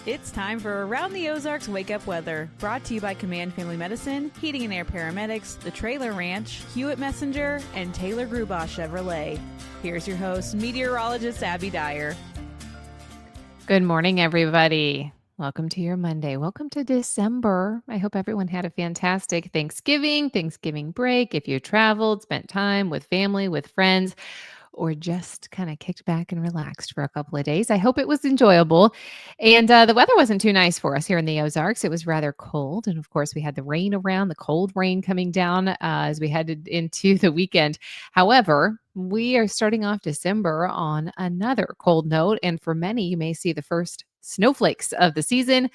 It's time for Around the Ozarks Wake Up Weather, brought to you by Command Family Medicine, Heating and Air Paramedics, The Trailer Ranch, Hewitt Messenger, and Taylor Grubaugh Chevrolet. Here's your host, meteorologist Abby Dyer. Good morning, everybody. Welcome to your Monday. Welcome to December. I hope everyone had a fantastic Thanksgiving break. If you traveled, spent time with family, with friends, or just kind of kicked back and relaxed for a couple of days. I hope it was enjoyable. And the weather wasn't too nice for us here in the Ozarks. It was rather cold. And of course, we had the rain around, the cold rain coming down as we headed into the weekend. However, we are starting off December on another cold note. And for many, you may see the first snowflakes of the season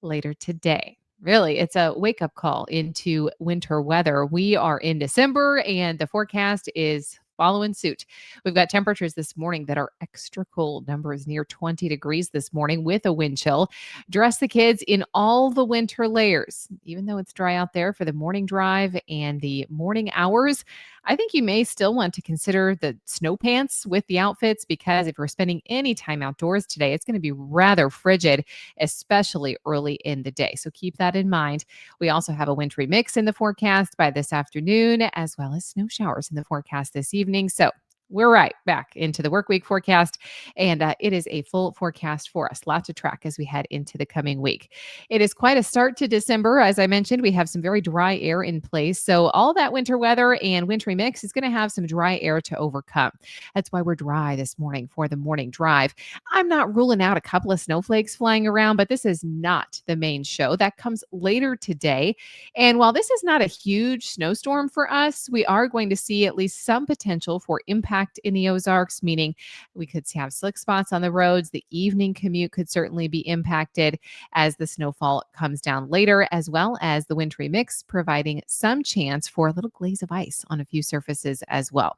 later today. Really, it's a wake-up call into winter weather. We are in December, and the forecast is following suit. We've got temperatures this morning that are extra cold. Numbers near 20 degrees this morning with a wind chill. Dress the kids in all the winter layers. Even though it's dry out there for the morning drive and the morning hours, I think you may still want to consider the snow pants with the outfits, because if we're spending any time outdoors today, it's going to be rather frigid, especially early in the day. So keep that in mind. We also have a wintry mix in the forecast by this afternoon, as well as snow showers in the forecast this evening. So we're right back into the work week forecast, and it is a full forecast for us. Lot to track as we head into the coming week. It is quite a start to December. As I mentioned, we have some very dry air in place. So all that winter weather and wintry mix is going to have some dry air to overcome. That's why we're dry this morning for the morning drive. I'm not ruling out a couple of snowflakes flying around, but this is not the main show. That comes later today. And while this is not a huge snowstorm for us, we are going to see at least some potential for impact in the Ozarks, meaning we could have slick spots on the roads. The evening commute could certainly be impacted as the snowfall comes down later, as well as the wintry mix providing some chance for a little glaze of ice on a few surfaces as well.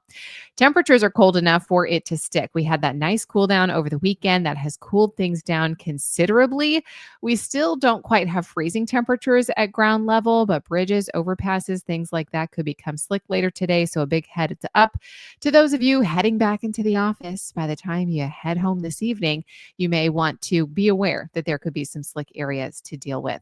Temperatures are cold enough for it to stick. We had that nice cool down over the weekend that has cooled things down considerably. We still don't quite have freezing temperatures at ground level, but bridges, overpasses, things like that could become slick later today. So a big heads up to those of you heading back into the office. By the time you head home this evening, you may want to be aware that there could be some slick areas to deal with.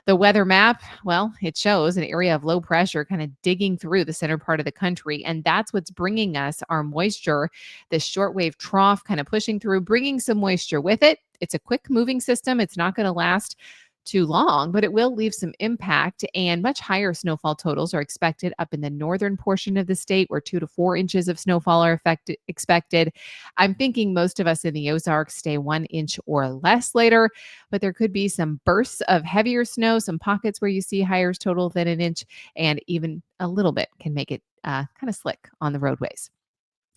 The weather map, well, it shows an area of low pressure kind of digging through the center part of the country, and that's what's bringing us our moisture. This shortwave trough kind of pushing through, bringing some moisture with it. It's a quick moving system. It's not going to last too long, but it will leave some impact, and much higher snowfall totals are expected up in the northern portion of the state, where 2 to 4 inches of snowfall are expected. I'm thinking most of us in the Ozarks stay 1 inch or less later, but there could be some bursts of heavier snow, some pockets where you see higher total than an inch, and even a little bit can make it kind of slick on the roadways.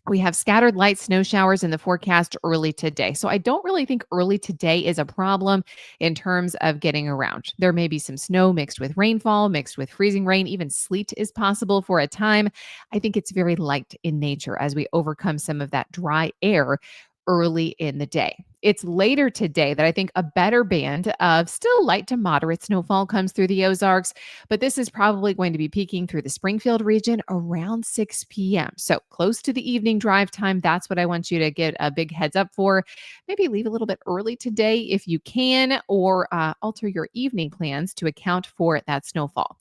We have scattered light snow showers in the forecast early today. So I don't really think early today is a problem in terms of getting around. There may be some snow mixed with rainfall, mixed with freezing rain, even sleet is possible for a time. I think it's very light in nature as we overcome some of that dry air early in the day. It's later today that I think a better band of still light to moderate snowfall comes through the Ozarks, but this is probably going to be peaking through the Springfield region around 6 p.m. So close to the evening drive time. That's what I want you to get a big heads up for. Maybe leave a little bit early today if you can, or alter your evening plans to account for that snowfall.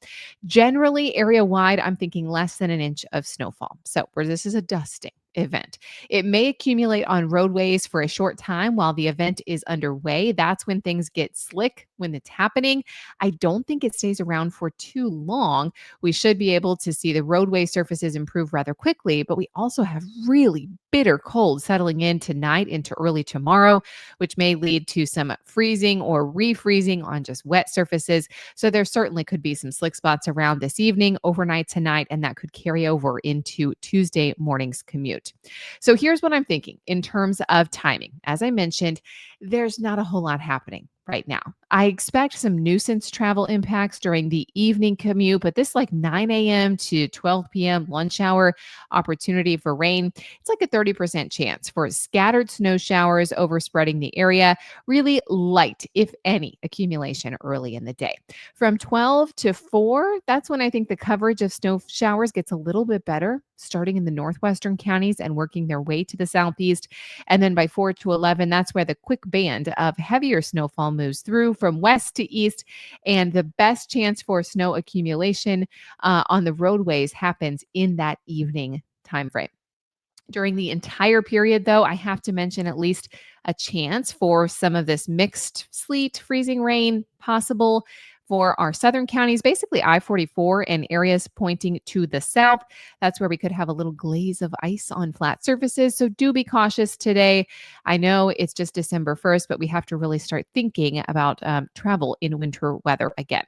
Generally, area wide, I'm thinking less than an inch of snowfall. So where this is a dusting event, it may accumulate on roadways for a short time while the event is underway. That's when things get slick, when it's happening. I don't think it stays around for too long. We should be able to see the roadway surfaces improve rather quickly, but we also have really bitter cold settling in tonight into early tomorrow, which may lead to some freezing or refreezing on just wet surfaces. So there certainly could be some slick spots around this evening, overnight tonight, and that could carry over into Tuesday morning's commute. So here's what I'm thinking in terms of timing. As I mentioned, there's not a whole lot happening right now. I expect some nuisance travel impacts during the evening commute, but this like 9 a.m. to 12 p.m. lunch hour opportunity for rain, it's like a 30% chance for scattered snow showers overspreading the area, really light, if any, accumulation early in the day. From 12 to 4, that's when I think the coverage of snow showers gets a little bit better, starting in the northwestern counties and working their way to the southeast. And then by 4 to 11, that's where the quick band of heavier snowfall moves through from west to east, and the best chance for snow accumulation on the roadways happens in that evening time frame. During the entire period, though, I have to mention at least a chance for some of this mixed sleet, freezing rain possible for our southern counties, basically I-44 and areas pointing to the south. That's where we could have a little glaze of ice on flat surfaces. So do be cautious today. I know it's just December 1st, but we have to really start thinking about travel in winter weather again.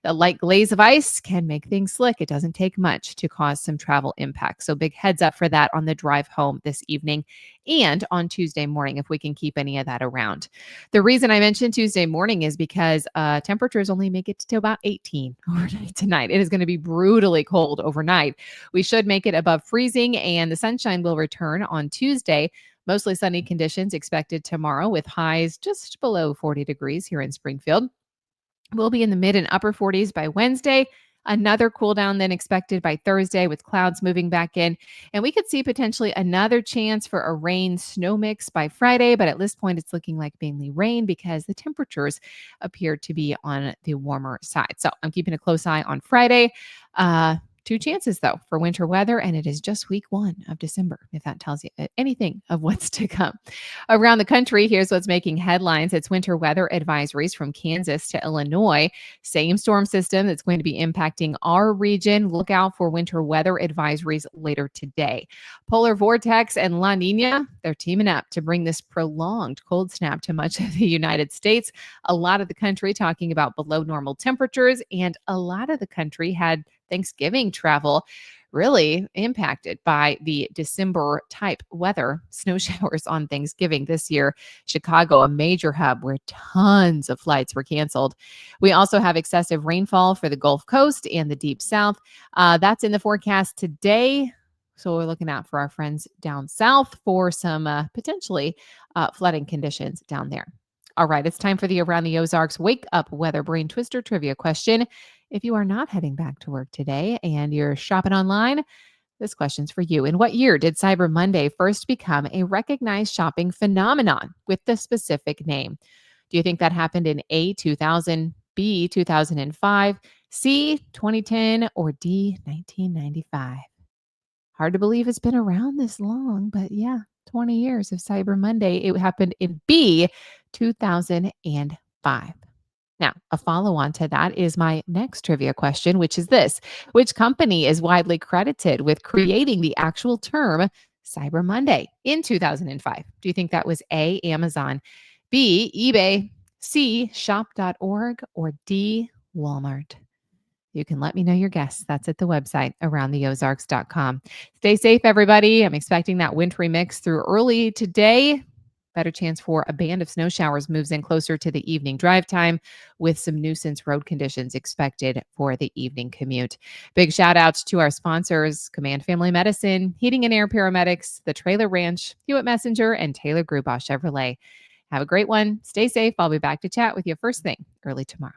The light glaze of ice can make things slick. It doesn't take much to cause some travel impact. So, big heads up for that on the drive home this evening and on Tuesday morning if we can keep any of that around. The reason I mentioned Tuesday morning is because temperatures only make it to about 18 overnight tonight. It is going to be brutally cold overnight. We should make it above freezing, and the sunshine will return on Tuesday. Mostly sunny conditions expected tomorrow with highs just below 40 degrees here in Springfield. We'll be in the mid and upper 40s by Wednesday. Another cool down then expected by Thursday with clouds moving back in. And we could see potentially another chance for a rain snow mix by Friday. But at this point, it's looking like mainly rain because the temperatures appear to be on the warmer side. So I'm keeping a close eye on Friday. Two chances, though, for winter weather, and it is just week 1 of December, if that tells you anything of what's to come. Around the country, here's what's making headlines. It's winter weather advisories from Kansas to Illinois. Same storm system that's going to be impacting our region. Look out for winter weather advisories later today. Polar vortex and La Nina, they're teaming up to bring this prolonged cold snap to much of the United States. A lot of the country talking about below normal temperatures, and a lot of the country had Thanksgiving travel really impacted by the December type weather, snow showers on Thanksgiving this year. Chicago, a major hub where tons of flights were canceled. We also have excessive rainfall for the Gulf Coast and the Deep South. That's in the forecast today. So we're looking out for our friends down south for some potentially flooding conditions down there. All right, it's time for the Around the Ozarks Wake Up Weather Brain Twister Trivia question. If you are not heading back to work today and you're shopping online, this question's for you. In what year did Cyber Monday first become a recognized shopping phenomenon with the specific name? Do you think that happened in A, 2000, B, 2005, C, 2010, or D, 1995? Hard to believe it's been around this long, but yeah, 20 years of Cyber Monday. It happened in B, 2005. Now, a follow on to that is my next trivia question, which is this: which company is widely credited with creating the actual term Cyber Monday in 2005? Do you think that was A, Amazon, B, eBay, C, shop.org, or D, Walmart? You can let me know your guess. That's at the website aroundtheozarks.com. Stay safe, everybody. I'm expecting that wintry mix through early today. Better chance for a band of snow showers moves in closer to the evening drive time with some nuisance road conditions expected for the evening commute. Big shout outs to our sponsors, Command Family Medicine, Heating and Air Paramedics, the Trailer Ranch, Hewitt Messenger, and Taylor Grubaugh Chevrolet. Have a great one. Stay safe. I'll be back to chat with you first thing early tomorrow.